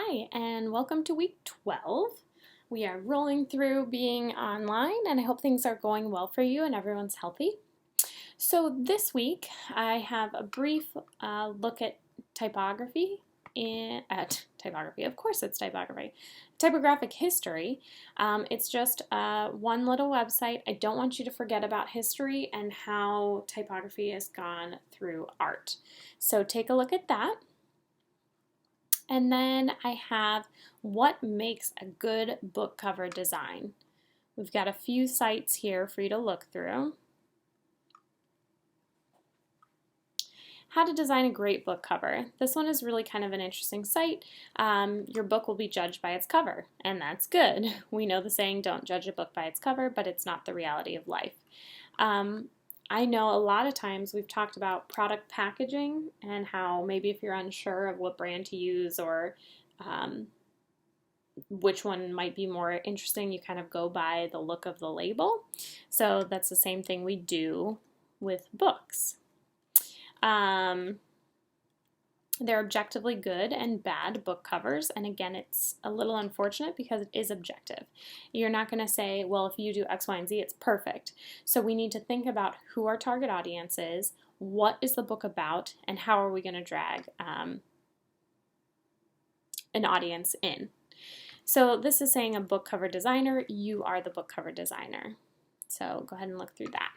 Hi, and welcome to week 12. We are rolling through being online, and I hope things are going well for you and everyone's healthy. So, this week I have a brief look at typography. Typography, of course, it's typography. Typographic history. It's just one little website. I don't want you to forget about history and how typography has gone through art. So, take a look at that. And then I have what makes a good book cover design. We've got a few sites here for you to look through. How to design a great book cover. This one is really kind of an interesting site. Your book will be judged by its cover, and that's good. We know the saying, don't judge a book by its cover, but it's not the reality of life. I know a lot of times we've talked about product packaging and how maybe if you're unsure of what brand to use or which one might be more interesting, you kind of go by the look of the label. So that's the same thing we do with books. They're objectively good and bad book covers, and again, it's a little unfortunate because it is objective. You're not going to say, well, if you do X, Y, and Z, it's perfect. So we need to think about who our target audience is, what is the book about, and how are we going to drag an audience in. So this is saying a book cover designer, you are the book cover designer. So go ahead and look through that.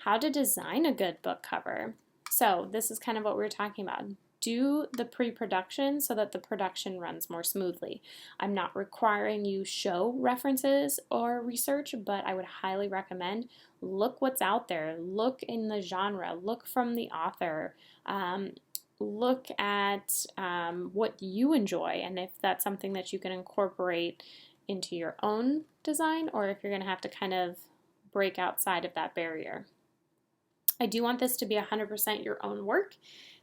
How to design a good book cover. So this is kind of what we were talking about. Do the pre-production so that the production runs more smoothly. I'm not requiring you show references or research, but I would highly recommend look what's out there. Look in the genre. Look from the author. Look at what you enjoy and if that's something that you can incorporate into your own design or if you're going to have to kind of break outside of that barrier. I do want this to be 100% your own work.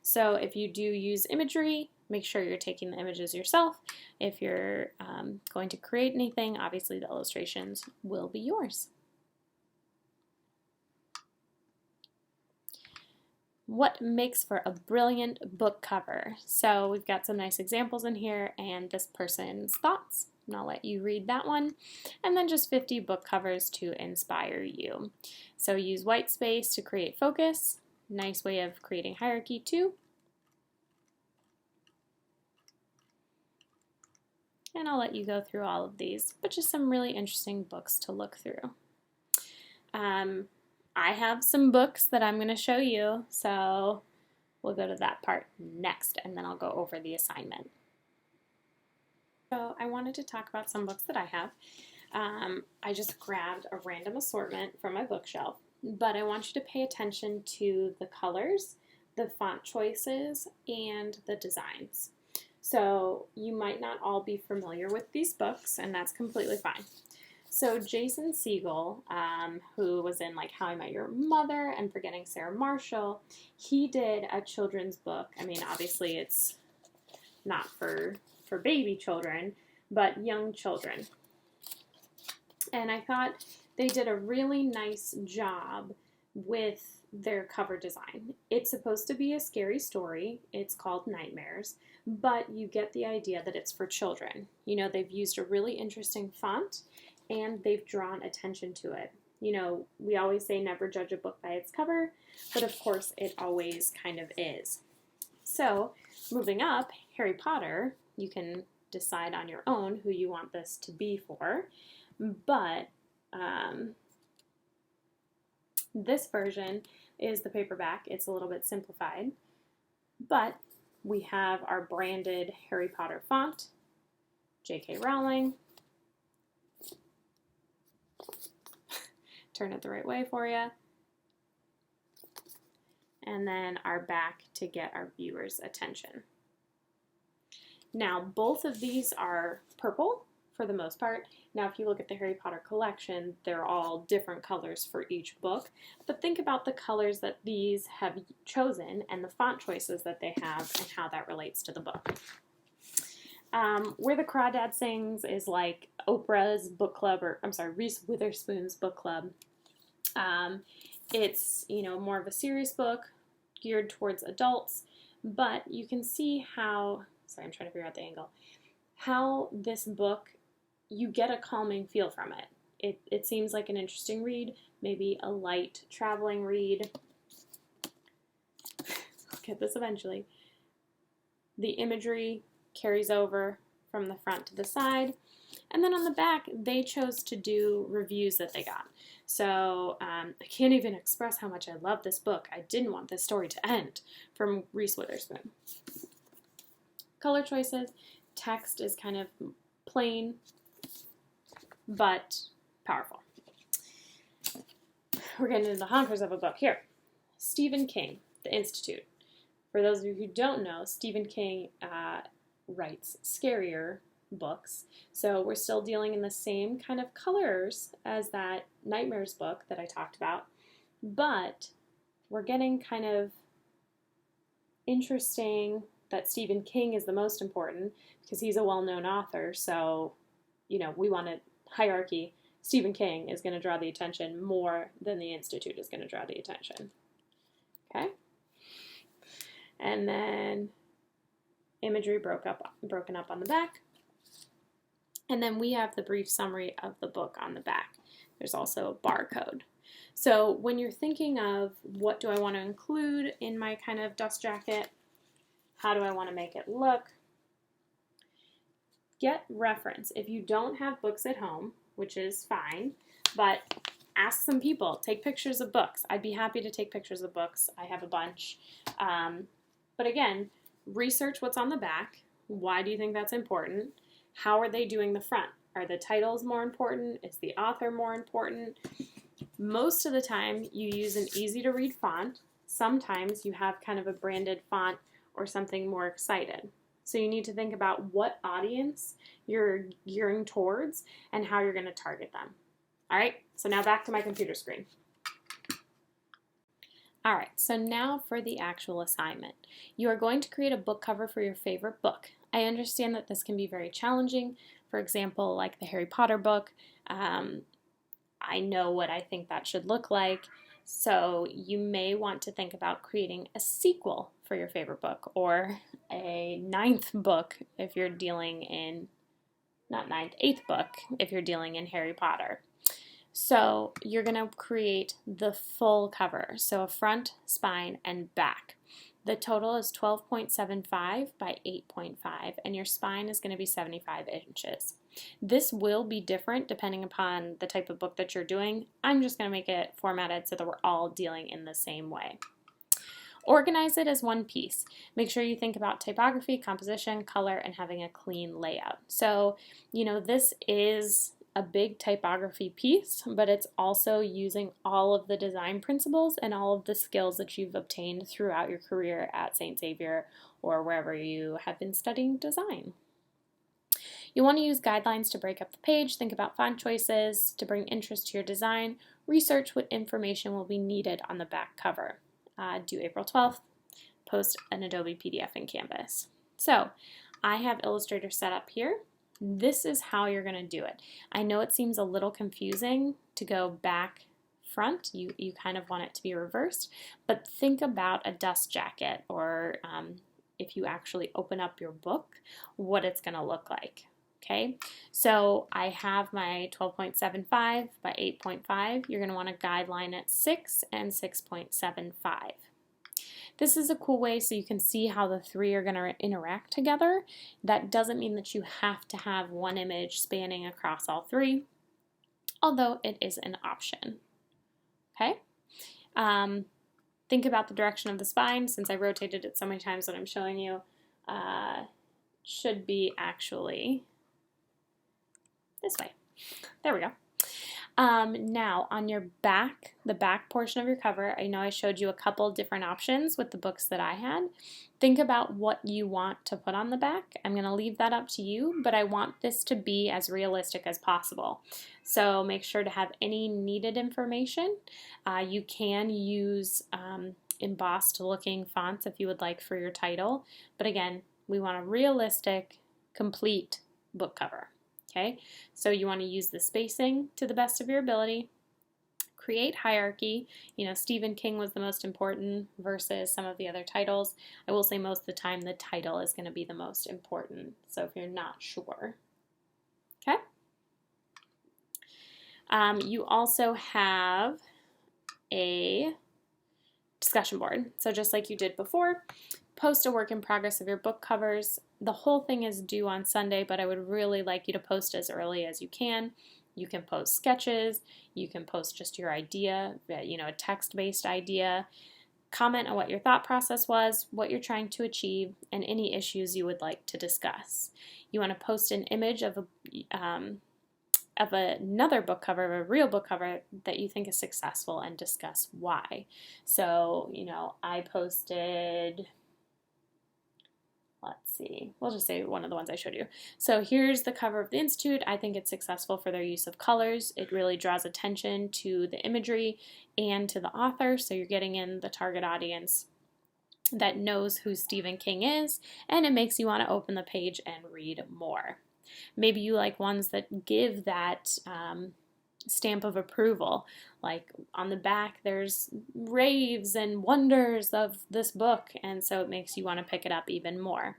So if you do use imagery, make sure you're taking the images yourself. If you're going to create anything, obviously the illustrations will be yours. What makes for a brilliant book cover? So we've got some nice examples in here and this person's thoughts. And I'll let you read that one. And then just 50 book covers to inspire you. So use white space to create focus. Nice way of creating hierarchy too. And I'll let you go through all of these, but just some really interesting books to look through. I have some books that I'm going to show you, so we'll go to that part next, and then I'll go over the assignment. So I wanted to talk about some books that I have. I just grabbed a random assortment from my bookshelf, but I want you to pay attention to the colors, the font choices, and the designs. So you might not all be familiar with these books, and that's completely fine. So Jason Segel, who was in like How I Met Your Mother and Forgetting Sarah Marshall, he did a children's book. I mean, obviously it's not for baby children, but young children. And I thought they did a really nice job with their cover design. It's supposed to be a scary story. It's called Nightmares, but you get the idea that it's for children. You know, they've used a really interesting font and they've drawn attention to it. You know, we always say never judge a book by its cover, but of course it always kind of is. So, moving up, Harry Potter, you can decide on your own who you want this to be for, but this version is the paperback. It's a little bit simplified, but we have our branded Harry Potter font, J.K. Rowling. Turn it the right way for you. And then our back to get our viewers' attention. Now, both of these are purple for the most part. Now, if you look at the Harry Potter collection, they're all different colors for each book. But think about the colors that these have chosen and the font choices that they have and how that relates to the book. Where the Crawdad Sings is like Oprah's book club, or I'm sorry, Reese Witherspoon's book club. It's, you know, more of a serious book geared towards adults, but you can see how, sorry, I'm trying to figure out the angle. how this book, you get a calming feel from it. It seems like an interesting read, maybe a light traveling read. I'll get this eventually. The imagery carries over from the front to the side. And then on the back, they chose to do reviews that they got. So I can't even express how much I love this book. I didn't want this story to end, from Reese Witherspoon. Color choices. Text is kind of plain, but powerful. We're getting into the honkers of a book here. Stephen King, The Institute. For those of you who don't know, Stephen King writes scarier books. So we're still dealing in the same kind of colors as that Nightmares book that I talked about, but we're getting kind of interesting that Stephen King is the most important because he's a well-known author. So, you know, we want a hierarchy. Stephen King is going to draw the attention more than the Institute is going to draw the attention. Okay? And then imagery broken up on the back. And then we have the brief summary of the book on the back. There's also a barcode. So when you're thinking of what do I want to include in my kind of dust jacket, how do I want to make it look, get reference. If you don't have books at home, which is fine, but ask some people, take pictures of books. I'd be happy to take pictures of books. I have a bunch. But again, research what's on the back. Why do you think that's important? How are they doing the front? Are the titles more important? Is the author more important? Most of the time, you use an easy-to-read font. Sometimes you have kind of a branded font or something more excited. So you need to think about what audience you're gearing towards and how you're going to target them. All right, so now back to my computer screen. All right, so now for the actual assignment. You are going to create a book cover for your favorite book. I understand that this can be very challenging. For example, like the Harry Potter book, I know what I think that should look like. So you may want to think about creating a sequel for your favorite book, or a 9th book if you're dealing in, not 9th, 8th book if you're dealing in Harry Potter. So you're going to create the full cover, so a front, spine, and back. The total is 12.75 by 8.5, and your spine is going to be 75 inches. This will be different depending upon the type of book that you're doing. I'm just going to make it formatted so that we're all dealing in the same way. Organize it as one piece. Make sure you think about typography, composition, color, and having a clean layout. So, you know, this is a big typography piece, but it's also using all of the design principles and all of the skills that you've obtained throughout your career at St. Xavier or wherever you have been studying design. You want to use guidelines to break up the page, think about font choices to bring interest to your design, research what information will be needed on the back cover. Due April 12th, post an Adobe PDF in Canvas. So I have Illustrator set up here. This is how you're going to do it. I know it seems a little confusing to go back front. You kind of want it to be reversed, but think about a dust jacket, or if you actually open up your book, what it's going to look like. Okay, so I have my 12.75 by 8.5. You're going to want to guideline at 6 and 6.75. This is a cool way so you can see how the three are going to interact together. That doesn't mean that you have to have one image spanning across all three, although it is an option. Okay? Think about the direction of the spine. Since I rotated it so many times that I'm showing you, should be actually this way. There we go. Now, on your back, the back portion of your cover, I know I showed you a couple different options with the books that I had. Think about what you want to put on the back. I'm going to leave that up to you, but I want this to be as realistic as possible. So make sure to have any needed information. You can use embossed looking fonts if you would like for your title, but again, we want a realistic, complete book cover. Okay, so you want to use the spacing to the best of your ability, create hierarchy. You know, Stephen King was the most important versus some of the other titles. I will say most of the time the title is going to be the most important, so if you're not sure. Okay? You also have a discussion board. So just like you did before, post a work in progress of your book covers. The whole thing is due on Sunday, but I would really like you to post as early as you can. You can post sketches, you can post just your idea, you know, a text-based idea. Comment on what your thought process was, what you're trying to achieve, and any issues you would like to discuss. You want to post an image of another book cover, a real book cover that you think is successful, and discuss why. So, you know, I posted, let's see, we'll just say one of the ones I showed you. So here's the cover of the Institute. I think it's successful for their use of colors. It really draws attention to the imagery and to the author, so you're getting in the target audience that knows who Stephen King is, and it makes you want to open the page and read more. Maybe you like ones that give that stamp of approval. Like on the back there's raves and wonders of this book, and so it makes you want to pick it up even more.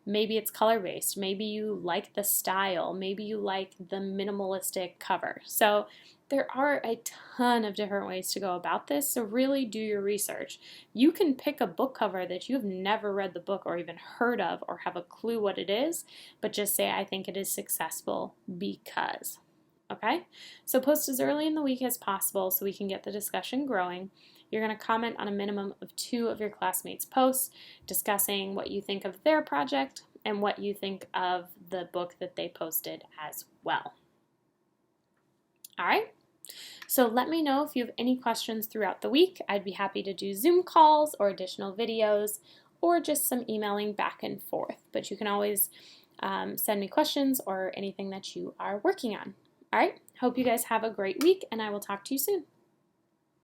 Maybe it's color-based. Maybe you like the style. Maybe you like the minimalistic cover. So there are a ton of different ways to go about this, so really do your research. You can pick a book cover that you've never read the book or even heard of or have a clue what it is, but just say, I think it is successful because. Okay? So post as early in the week as possible so we can get the discussion growing. You're going to comment on a minimum of 2 of your classmates' posts, discussing what you think of their project and what you think of the book that they posted as well. All right? So let me know if you have any questions throughout the week. I'd be happy to do Zoom calls or additional videos or just some emailing back and forth. But you can always send me questions or anything that you are working on. All right? Hope you guys have a great week, and I will talk to you soon.